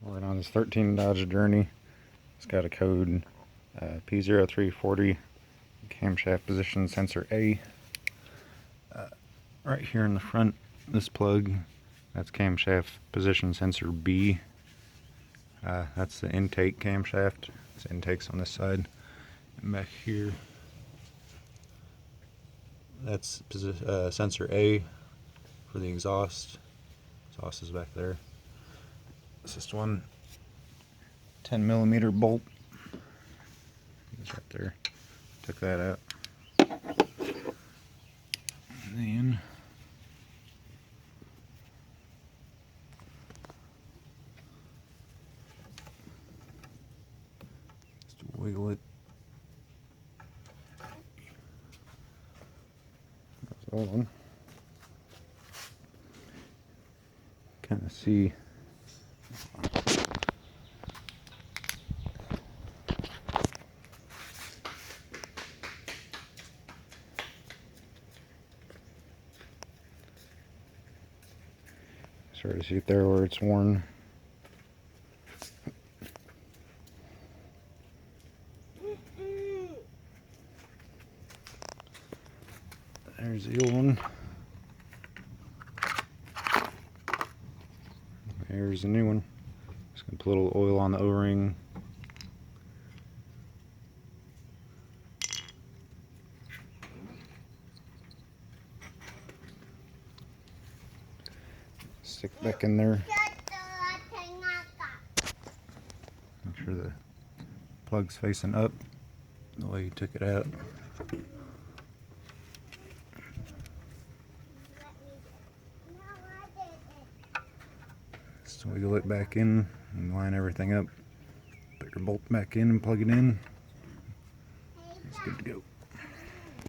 We're on this 13 Dodge Journey. It's got a code P0340, camshaft position sensor A. Right here in the front, this plug, that's camshaft position sensor B. That's the intake camshaft. This intake's on this side. And back here, that's sensor A for the exhaust. Exhaust is back there. It's just one 10mm bolt. It's right there. Took that out. And then just wiggle it. That's all on. Kind of see. Sort of see it there where it's worn. There's the old one. There's the new one. Just gonna put a little oil on the O-ring. Stick back in there. Make sure the plug's facing up the way you took it out. Just wiggle it back in and line everything up. Put your bolt back in and plug it in. It's good to go.